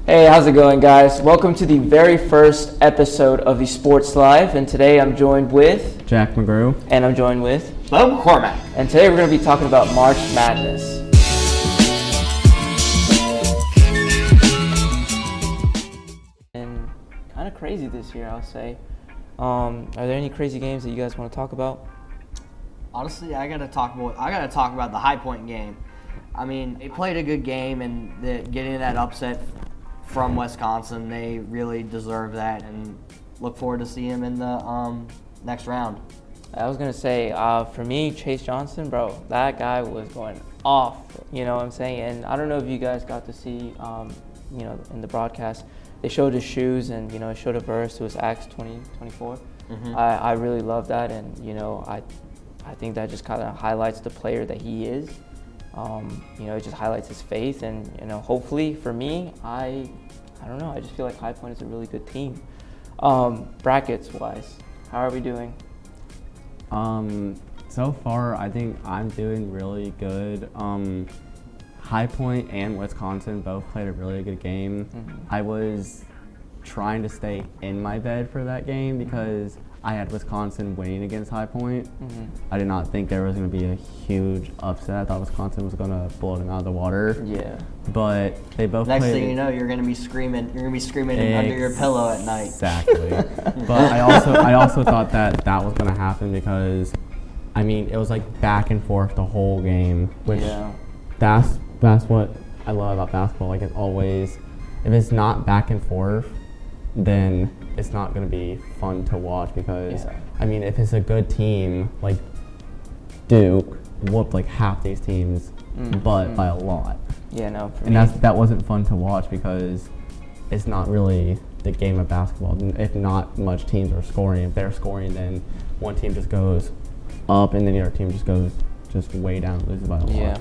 Hey, how's it going, guys? Welcome to the very first episode of the SportsLIFE, and today I'm joined with Jack McGrew. And I'm joined with Bo McCormack. And today we're going to be talking about March Madness. And kind of crazy this year, I'll say. Are there any crazy games that you guys want to talk about? Honestly, I gotta talk about the High Point game. I mean, they played a good game, and getting that upset from Wisconsin, they really deserve that, and look forward to seeing him in the next round. I was going to say, for me, Chase Johnson, bro, that guy was going off, you know what I'm saying? And I don't know if you guys got to see, in the broadcast, they showed his shoes and, it showed a verse. It was Acts 20:24. Mm-hmm. I really love that, and, I think that just kind of highlights the player that he is. It just highlights his faith, and, hopefully for me, I don't know, I just feel like High Point is a really good team. Brackets-wise, how are we doing? So far, I think I'm doing really good. High Point and Wisconsin both played a really good game. Mm-hmm. I was trying to stay in my bed for that game because I had Wisconsin winning against High Point. Mm-hmm. I did not think there was going to be a huge upset. I thought Wisconsin was going to blow them out of the water. Yeah. But they both Next played. thing you know, you're going to be screaming. You're going to be screaming under your pillow at night. Exactly. But I also thought that was going to happen because, it was like back and forth the whole game, which that's what I love about basketball. Like, it's always, if it's not back and forth, then it's not going to be fun to watch because, if it's a good team, like Duke whooped like half these teams, but by a lot. Yeah, no, for and me. that wasn't fun to watch because it's not really the game of basketball. If not much teams are scoring. If they're scoring, then one team just goes up and then the other team just goes way down, loses by a lot. Yeah.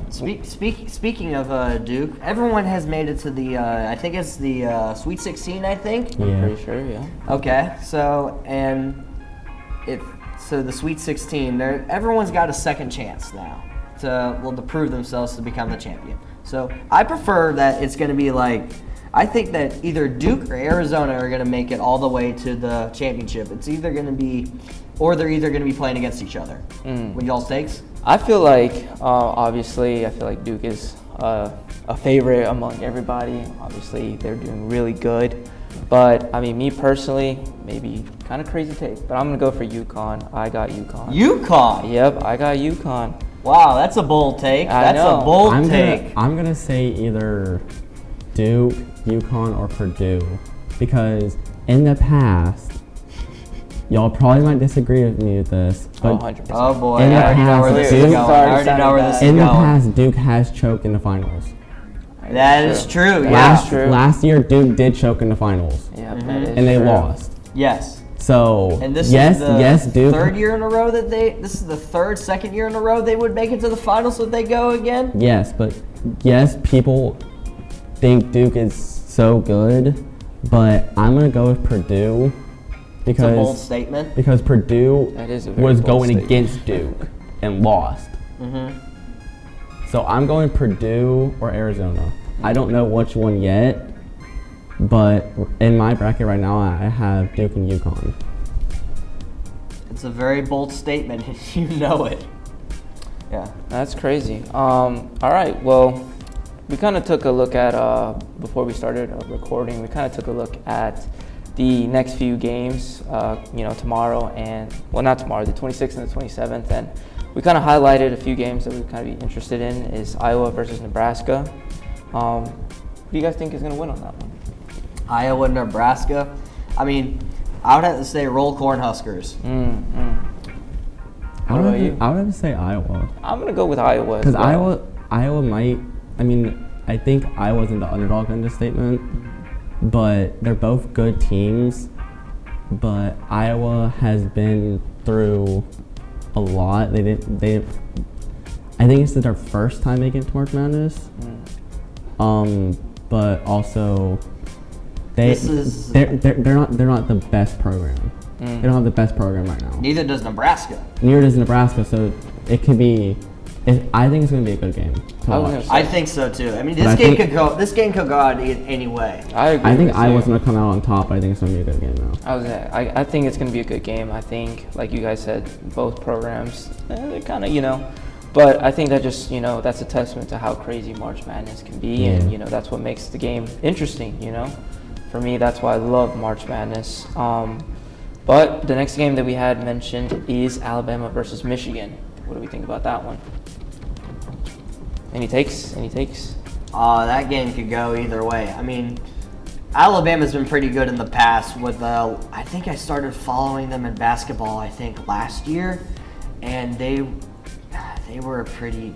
Speaking of Duke, everyone has made it to the, I think it's the Sweet 16, I think? Yeah. I'm pretty sure, yeah. Okay, so the Sweet 16, everyone's got a second chance now to prove themselves to become the champion. So I prefer that it's going to be I think that either Duke or Arizona are going to make it all the way to the championship. It's either going to be, or they're either going to be playing against each other. What y'all's takes? I feel like, obviously, Duke is a favorite among everybody. Obviously, they're doing really good. But, me personally, maybe kind of crazy take, but I'm going to go for UConn. I got UConn. UConn? Yep, I got UConn. Wow, that's a bold take. I know. A bold take. I'm going to say either Duke, UConn, or Purdue because in the past, y'all probably might disagree with me with this, but 100%. Oh boy, I already know where this is going. In the past, Duke has choked in the finals. That is true. Last year, Duke did choke in the finals. Yeah, and they lost. Yes. So and this is the Duke. Second year in a row they would make it to the finals, so they go again. Yes, but people think Duke is so good, but I'm gonna go with Purdue. It's a bold statement. Because Purdue was going against Duke and lost. Mm-hmm. So I'm going Purdue or Arizona. I don't know which one yet, but in my bracket right now, I have Duke and UConn. It's a very bold statement, and you know it. Yeah, that's crazy. All right, well, we kind of took a look at, before we started recording, we kind of took a look at the next few games, tomorrow not tomorrow, the 26th and the 27th, and we kind of highlighted a few games that we kind of be interested in is Iowa versus Nebraska. Who do you guys think is going to win on that one? Iowa, Nebraska. I would have to say roll Cornhuskers. What about you? I would have to say Iowa. I'm going to go with Iowa. Because Iowa might, I think Iowa's in the underdog in this statement. But they're both good teams, but Iowa has been through a lot. I think it's their first time making it to March Madness. But also they're not the best program. They don't have the best program right now. Neither does Nebraska. So it could be I think it's going to be a good game to watch. I think so too. I mean, this game could go out any way. I agree. I think Iowa's going to come out on top. I think it's going to be a good game though. I think it's going to be a good game. I think, like you guys said, both programs, they're kind of, but I think that just, that's a testament to how crazy March Madness can be, and, that's what makes the game interesting, For me, that's why I love March Madness. But the next game that we had mentioned is Alabama versus Michigan. What do we think about that one? Any takes? That game could go either way. I mean, Alabama's been pretty good in the past with, I think I started following them in basketball, last year, and they were pretty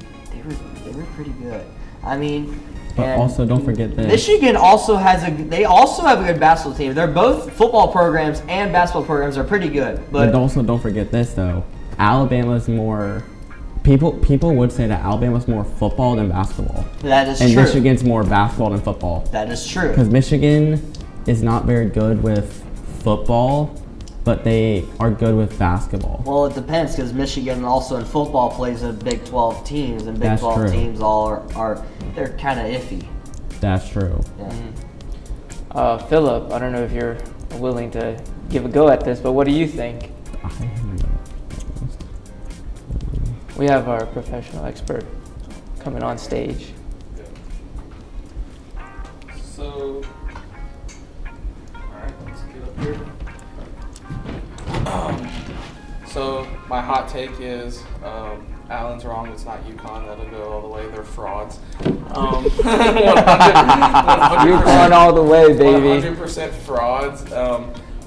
good. I mean, but also don't forget this. Michigan also have a good basketball team. They're both football programs and basketball programs are pretty good. But also don't forget this though. Alabama's more people would say that Alabama's more football than basketball. That is true. And Michigan's more basketball than football. That is true. Because Michigan is not very good with football, but they are good with basketball. Well, it depends because Michigan also in football plays in Big 12 teams, and Big 12 teams all are they're kind of iffy. That's true. Yeah. Philip, I don't know if you're willing to give a go at this, but what do you think? We have our professional expert coming on stage. So, alright, let's get up here. So, my hot take is Allen's wrong. It's not UConn. That'll go all the way. They're frauds. 100%, UConn all the way, baby. 100% frauds.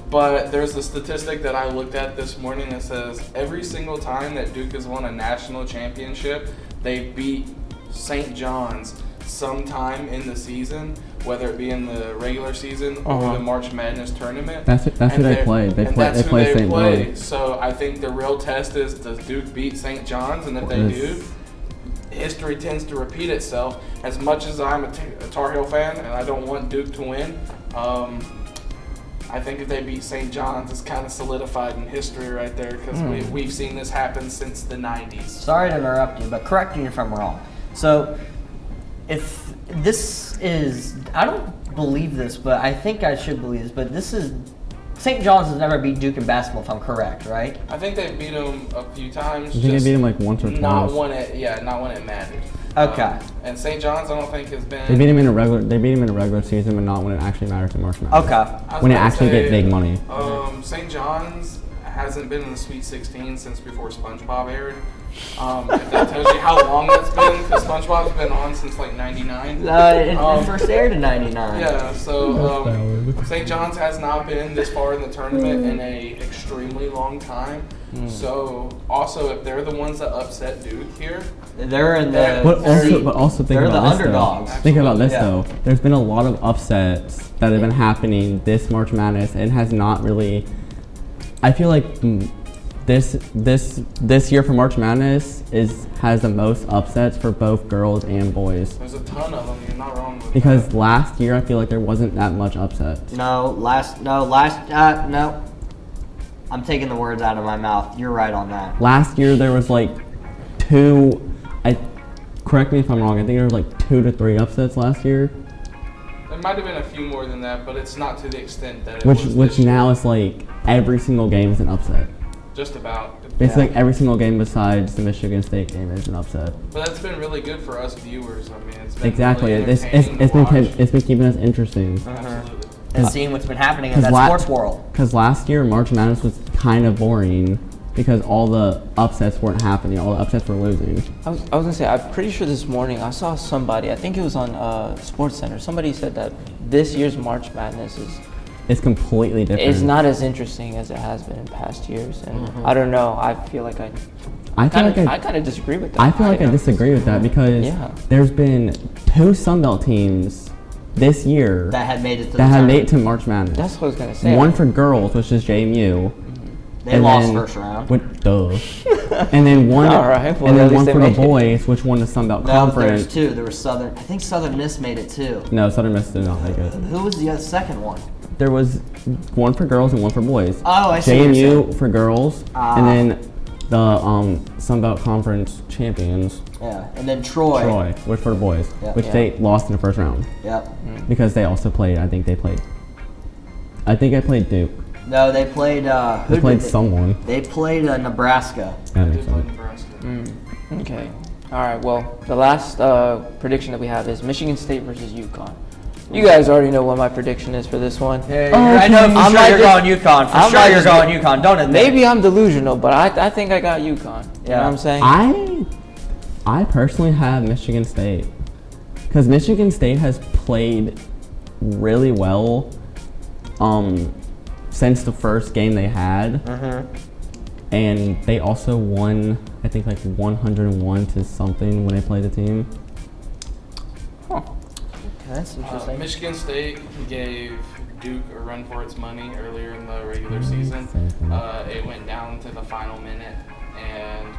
But there's a statistic that I looked at this morning that says every single time that Duke has won a national championship, they beat St. John's sometime in the season, whether it be in the regular season or the March Madness tournament. That's who they play. They play St. John's. So I think the real test is, does Duke beat St. John's? And if they do, history tends to repeat itself. As much as I'm a Tar Heel fan and I don't want Duke to win, I think if they beat St. John's, it's kind of solidified in history right there because we've seen this happen since the 90s. Sorry to interrupt you, but correct me if I'm wrong. So, if this is, I don't believe this, but I think I should believe this, but this is, St. John's has never beat Duke in basketball, if I'm correct, right? I think they beat them a few times. I think they beat them like once or twice. Not when it mattered. Okay. And St. John's, I don't think has been. They beat him in a regular season, but not when it actually matters to March Madness. Okay. When it actually get big money. St. John's hasn't been in the Sweet 16 since before SpongeBob aired. If that tells you how long that's been, because SpongeBob's been on since like '99. It first aired in '99. Yeah, so St. John's has not been this far in the tournament in a extremely long time. So also, if they're the ones that upset Duke here, they're in the. But also think they're about the this underdogs. though. Think about this though. There's been a lot of upsets that have been happening this March Madness, and has not really. I feel like this year for March Madness has the most upsets for both girls and boys. There's a ton of them. You're not wrong with because that. Last year I feel like there wasn't that much upset. No. I'm taking the words out of my mouth. You're right on that. Last year there was like correct me if I'm wrong, I think there was like 2 to 3 upsets last year. There might have been a few more than that, but it's not to the extent that it was Which now is like every single game is an upset. Just about. It's like every single game besides the Michigan State game is an upset. But that's been really good for us viewers. I mean, it's been exactly. Really it's been keeping us interesting. Absolutely. And seeing what's been happening in that sports world. Because last year March Madness was kind of boring because all the upsets weren't happening. All the upsets were losing. I was gonna say, I'm pretty sure this morning I saw somebody, I think it was on SportsCenter, somebody said that this year's March Madness it's completely different. It's not as interesting as it has been in past years, and I don't know. I feel like I kind of disagree with that. I feel like I disagree with that because there's been 2 Sun Belt teams this year that had made it to March Madness. That's what I was gonna say. One for girls, which is JMU. They lost first round. And then one, and then one for the boys, which won the Sun Belt Conference. There's 2. There was Southern. I think Southern Miss made it too. No, Southern Miss did not make it. Who was the second one? There was one for girls and one for boys. Oh, I see. JMU for girls, and then Sun Belt Conference champions. Yeah, and then Troy. Which for the boys, Yep. which they lost in the first round. Yep. Because they also played. I think I played Duke. No, they played. They played someone. They played Nebraska. That They makes played sense. Nebraska. Okay. All right. Well, the last prediction that we have is Michigan State versus UConn. You guys already know what my prediction is for this one. I know for sure you're going UConn. For sure you're going UConn. Don't admit. Maybe I'm delusional, but I think I got UConn. You know what I'm saying? I personally have Michigan State because Michigan State has played really well since the first game they had, and they also won I think like 101 to something when they played the team. That's interesting. Michigan State gave Duke a run for its money earlier in the regular season. It went down to the final minute, and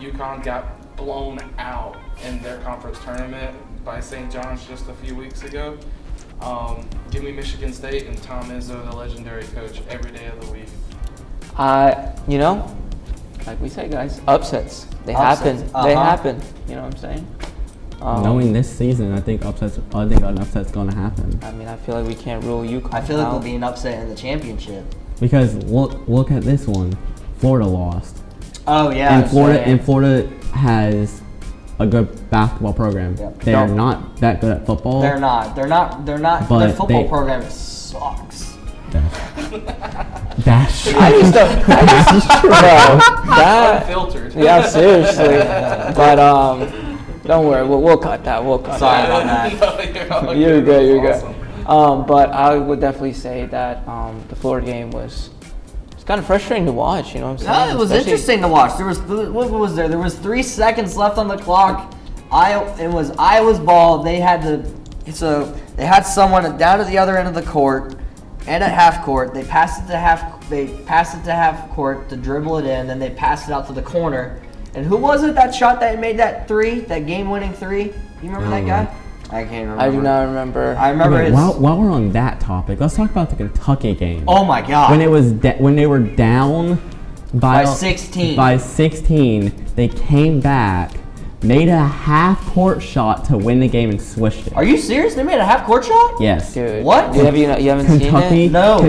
UConn got blown out in their conference tournament by St. John's just a few weeks ago. Give me Michigan State and Tom Izzo, the legendary coach, every day of the week. You know, like we say, guys, upsets. They happen. They happen. You know what I'm saying? Knowing this season, I think an upset's going to happen. I mean, I feel like we can't rule UConn. I feel like there'll be an upset in the championship. Because look at this one, Florida lost. Oh yeah. And Florida has a good basketball program. Yep. They are not that good at football. They're not. But Their football program sucks. That's true. Unfiltered. Yeah, seriously. But don't worry, we'll cut that. We'll cut Sorry that. about that. You're good. You're Awesome. good. But I would definitely say that the Florida game was kind of frustrating to watch. You know what I'm saying? No, it was interesting to watch. There was what was there? There was 3 seconds left on the clock. It was Iowa's ball. They had someone down at the other end of the court and at half court. They passed it to half court to dribble it in. Then they passed it out to the corner. And who was it that shot that made that 3, that game-winning 3? You remember that guy? I can't remember. I do not remember. I remember Okay, his. while we're on that topic, let's talk about the Kentucky game. Oh my God! When they were down by 16. By 16, they came back, made a half-court shot to win the game, and switched it. Are you serious? They made a half-court shot? Yes. Dude, What? You haven't seen Kentucky, it? No.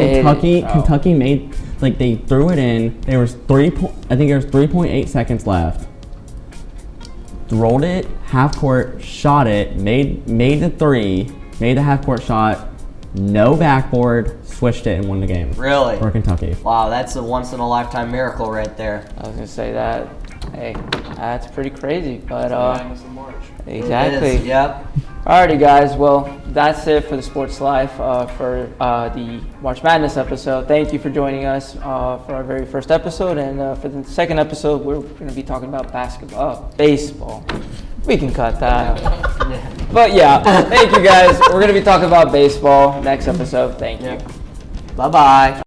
Kentucky made they threw it in. There was 3.8 seconds left. Rolled it, half court, shot it, made the 3, made the half court shot, no backboard, switched it and won the game. Really? For Kentucky. Wow, that's a once-in-a-lifetime miracle right there. I was gonna say that. Hey, that's pretty crazy, but Madness of March. exactly. It is, yep. Alrighty, guys. Well, that's it for the Sports Life for the March Madness episode. Thank you for joining us for our very first episode, and for the second episode, we're going to be talking about baseball. We can cut that. But yeah, thank you guys. We're going to be talking about baseball next episode. Thank you. Bye-bye.